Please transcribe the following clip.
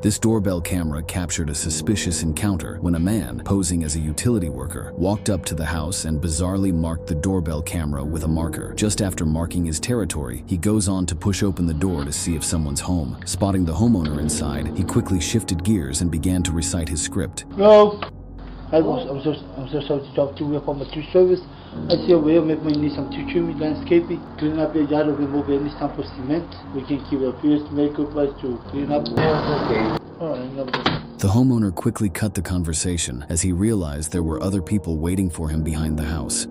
This doorbell camera captured a suspicious encounter when a man, posing as a utility worker, walked up to the house and bizarrely marked the doorbell camera with a marker. Just after marking his territory, he goes on to push open the door to see if someone's home. Spotting the homeowner inside, he quickly shifted gears and began to recite his script. No. Hi boss, I'm so sorry to talk to you from a tree service. I see a way of making need some to trim landscaping, clean up your yard, remove any stump of cement. We can keep a fierce makeup place to clean up. Yeah, okay. Alright, no problem. The homeowner quickly cut the conversation as he realized there were other people waiting for him behind the house.